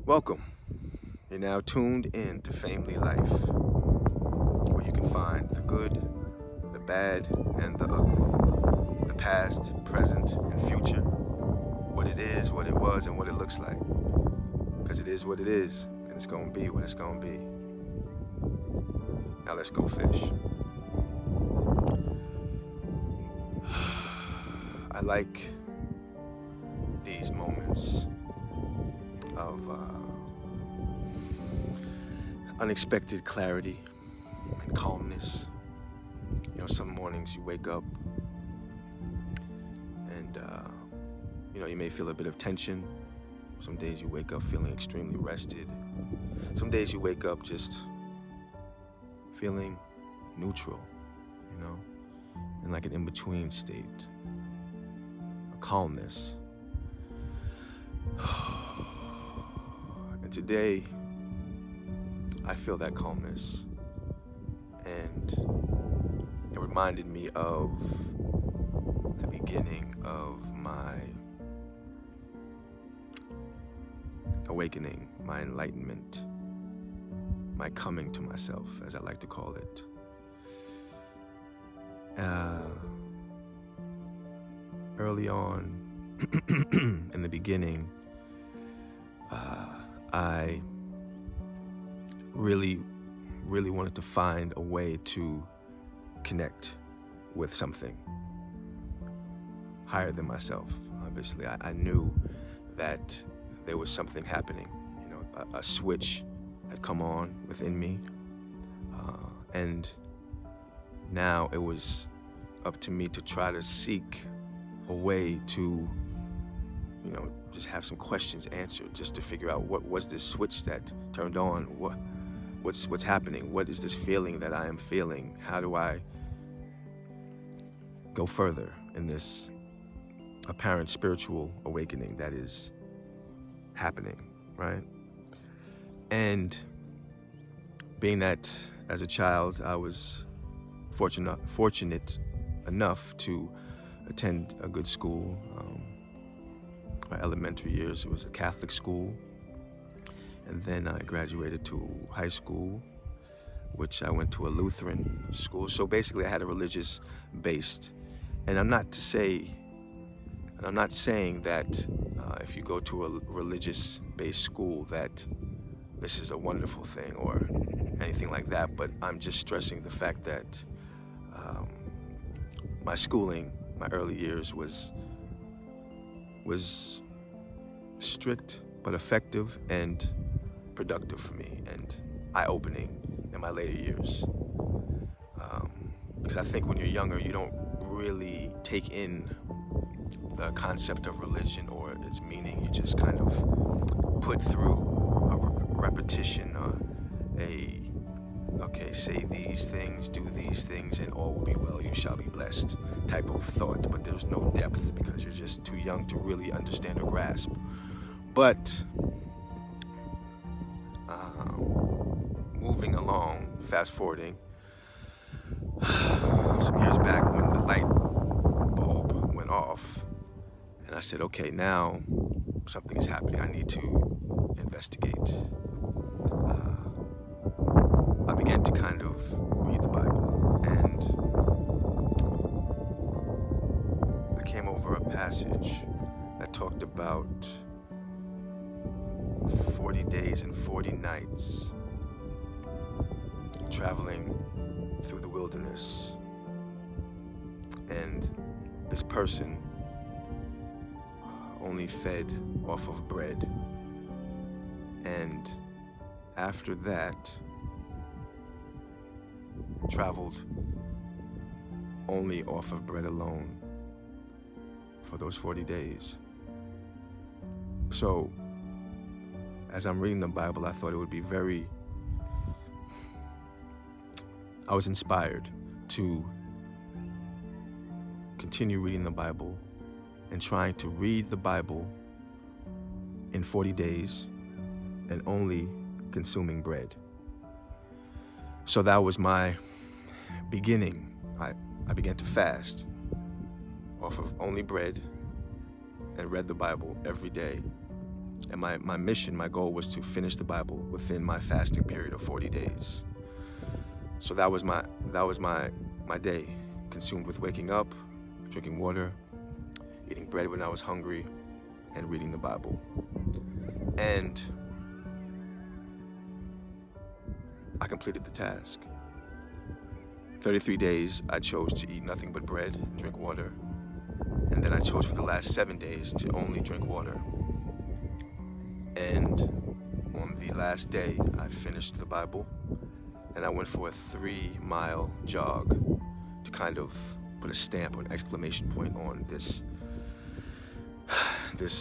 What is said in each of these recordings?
Welcome. You're now tuned in to Family Life, where you can find the good, the bad, and the ugly, the past, present, and future, what it is, what it was, and what it looks like. Because it is what it is, and it's going to be what it's going to be. Now let's go fish. I like these moments of unexpected clarity and calmness. You know, some mornings you wake up and, you may feel a bit of tension. Some days you wake up feeling extremely rested. Some days you wake up just feeling neutral, in like an in-between state, a calmness. And today, I feel that calmness, and it reminded me of the beginning of my awakening, my enlightenment, my coming to myself, as I like to call it. Early on, in the beginning, I really wanted to find a way to connect with something higher than myself. Obviously, I knew that there was something happening. A switch had come on within me, and now it was up to me to try to seek a way to, just have some questions answered, just to figure out what was this switch that turned on. What's happening? What is this feeling that I am feeling? How do I go further in this apparent spiritual awakening that is happening, right? And being that as a child I was fortunate enough to attend a good school. My elementary years, it was a Catholic school. And then I graduated to high school, which I went to a Lutheran school. So basically I had a religious based. And I'm not saying that if you go to a religious based school that this is a wonderful thing or anything like that, but I'm just stressing the fact that my schooling, my early years was strict but effective and productive for me, and eye-opening in my later years. Because I think when you're younger, you don't really take in the concept of religion or its meaning. You just kind of put through a repetition, say these things, do these things, and all will be well, you shall be blessed type of thought. But there's no depth because you're just too young to really understand or grasp. But moving along, fast forwarding, some years back when the light bulb went off, and I said, okay, now something is happening. I need to investigate. I began to kind of read the Bible, and I came over a passage that talked about 40 days and 40 nights traveling through the wilderness. And this person only fed off of bread. And after that, traveled only off of bread alone for those 40 days. So, as I'm reading the Bible, I thought it would be I was inspired to continue reading the Bible and trying to read the Bible in 40 days and only consuming bread. So that was my beginning. I began to fast off of only bread and read the Bible every day And my mission, my goal was to finish the Bible within my fasting period of 40 days. So that was my day, consumed with waking up, drinking water, eating bread when I was hungry, and reading the Bible. And I completed the task. 33 days, I chose to eat nothing but bread and drink water. And then I chose for the last 7 days to only drink water. And on the last day, I finished the Bible, and I went for a 3-mile jog to kind of put a stamp or an exclamation point on this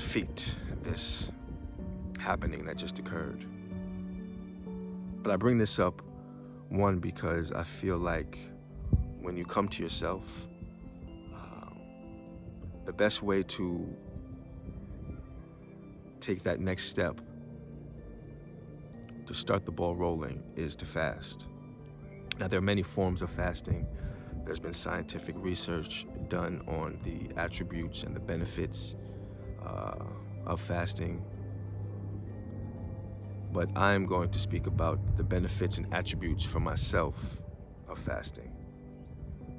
feat, this happening that just occurred. But I bring this up, one, because I feel like when you come to yourself, the best way to take that next step, to start the ball rolling, is to fast. Now, there are many forms of fasting. There's been scientific research done on the attributes and the benefits of fasting. But I'm going to speak about the benefits and attributes for myself of fasting.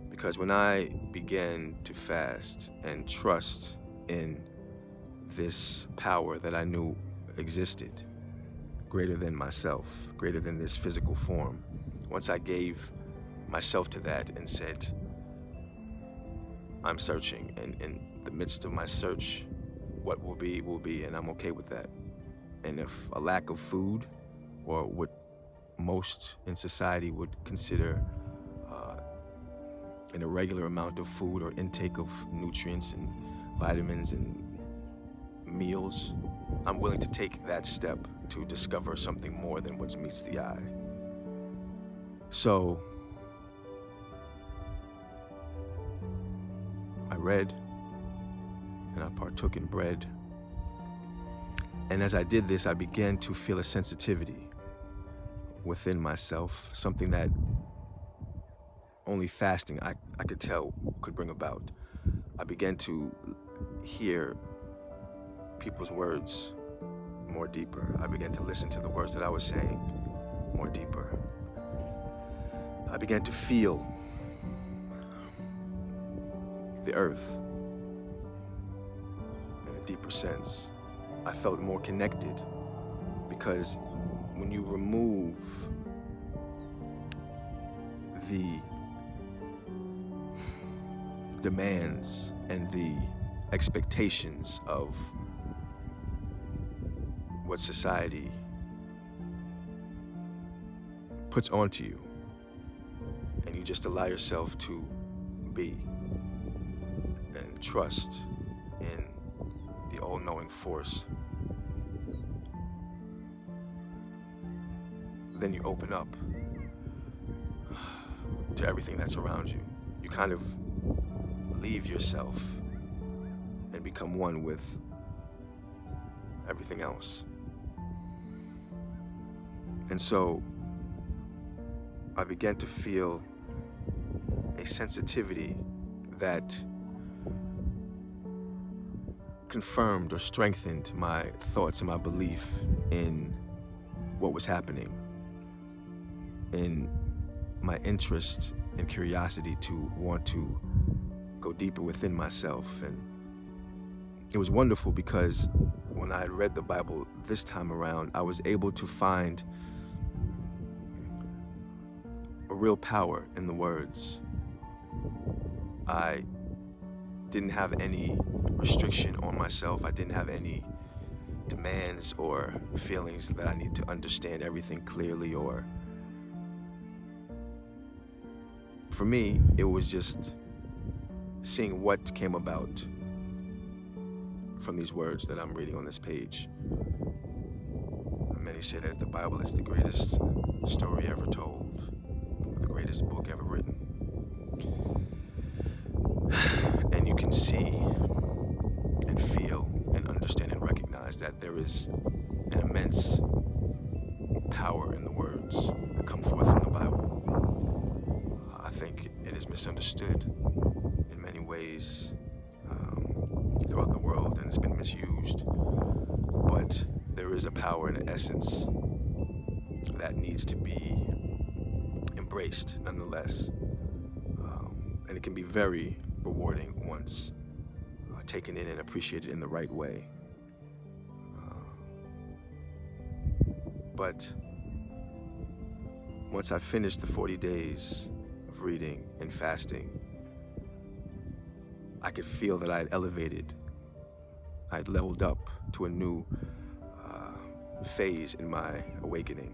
Because when I began to fast and trust in this power that I knew existed, greater than myself, greater than this physical form, once I gave myself to that and said, I'm searching, and in the midst of my search, what will be, and I'm okay with that. And if a lack of food, or what most in society would consider an irregular amount of food or intake of nutrients and vitamins and meals, I'm willing to take that step to discover something more than what meets the eye. So I read and I partook in bread. And as I did this, I began to feel a sensitivity within myself, something that only fasting I could tell could bring about. I began to hear people's words more deeper. I began to listen to the words that I was saying more deeper. I began to feel the earth in a deeper sense. I felt more connected, because when you remove the demands and the expectations of what society puts onto you, and you just allow yourself to be and trust in the all-knowing force, then you open up to everything that's around you. You kind of leave yourself and become one with everything else. And so I began to feel a sensitivity that confirmed or strengthened my thoughts and my belief in what was happening, in my interest and curiosity to want to go deeper within myself. And it was wonderful, because when I had read the Bible this time around, I was able to find a real power in the words. I didn't have any restriction on myself. I didn't have any demands or feelings that I need to understand everything clearly, or for me, it was just seeing what came about from these words that I'm reading on this page. Many say that the Bible is the greatest story ever told, the greatest book ever written. And you can see and feel and understand and recognize that there is an immense power in the words that come forth from the Bible. I think it is misunderstood in many ways throughout the world, and it's been misused but there is a power and an essence that needs to be embraced nonetheless. And it can be very rewarding once taken in and appreciated in the right way. But once I finished the 40 days of reading and fasting, I could feel that I had elevated. I had leveled up to a new phase in my awakening.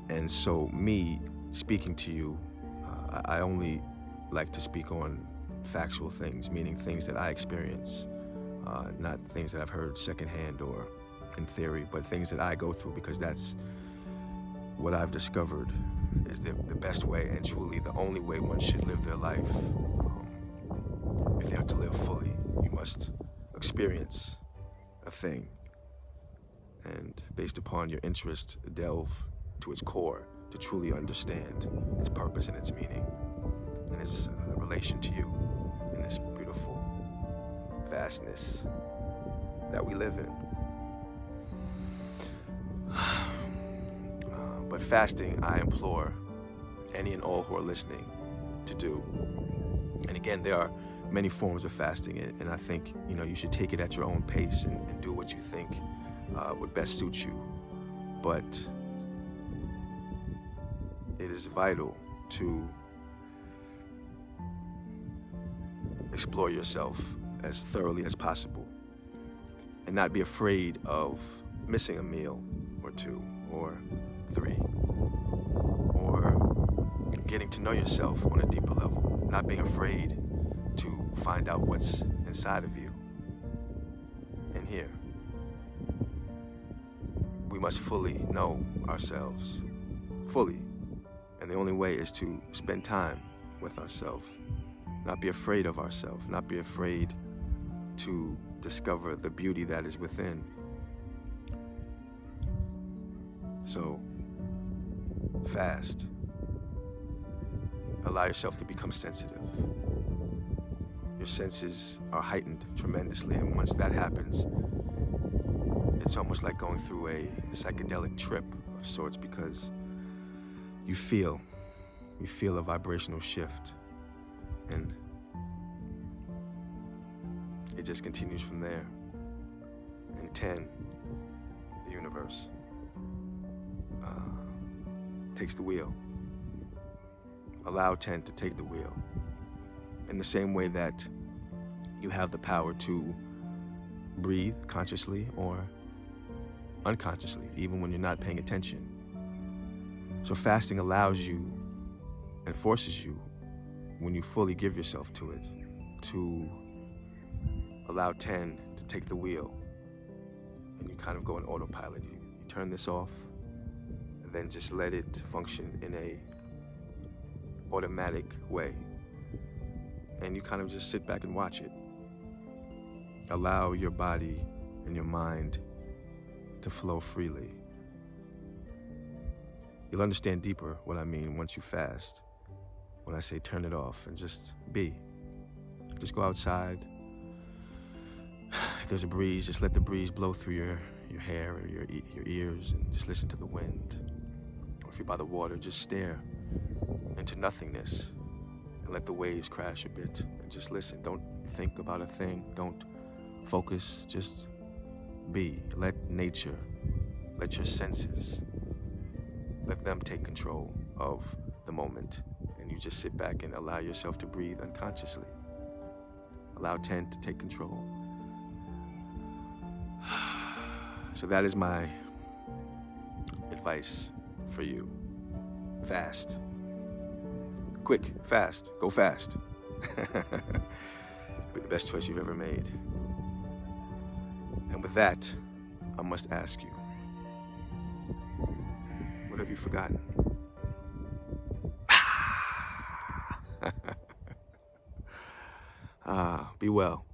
And so me speaking to you, I only like to speak on factual things, meaning things that I experience, not things that I've heard secondhand or in theory, but things that I go through, because that's what I've discovered is the best way and truly the only way one should live their life. If they are to live fully, you must experience a thing, and based upon your interest, delve to its core to truly understand its purpose and its meaning and its relation to you in this beautiful vastness that we live in. But fasting, I implore any and all who are listening to do. And again, there are many forms of fasting, and I think you should take it at your own pace and do what you think would best suit you. But it is vital to explore yourself as thoroughly as possible and not be afraid of missing a meal or two or three, or getting to know yourself on a deeper level, not being afraid to find out what's inside of you. And here, we must fully know ourselves, fully. And the only way is to spend time with ourselves, not be afraid of ourselves, not be afraid to discover the beauty that is within. So, fast. Allow yourself to become sensitive. Your senses are heightened tremendously, and once that happens, it's almost like going through a psychedelic trip of sorts, because you feel a vibrational shift, and it just continues from there. And 10, the universe takes the wheel. Allow 10 to take the wheel. In the same way that you have the power to breathe consciously or unconsciously, even when you're not paying attention. So fasting allows you and forces you, when you fully give yourself to it, to allow 10 to take the wheel, and you kind of go on autopilot. You turn this off, and then just let it function in a automatic way, and you kind of just sit back and watch it. Allow your body and your mind to flow freely. You'll understand deeper what I mean once you fast, when I say turn it off and just be. Just go outside. If there's a breeze, just let the breeze blow through your hair or your ears, and just listen to the wind. Or if you're by the water, just stare into nothingness and let the waves crash a bit and just listen. Don't think about a thing. Don't focus. Just be. Let nature, let your senses, let them take control of the moment, and you just sit back and allow yourself to breathe unconsciously. Allow 10 to take control. So that is my advice for you. Fast. Quick, fast, go fast. Be the best choice you've ever made. And with that, I must ask you, what have you forgotten? Be well.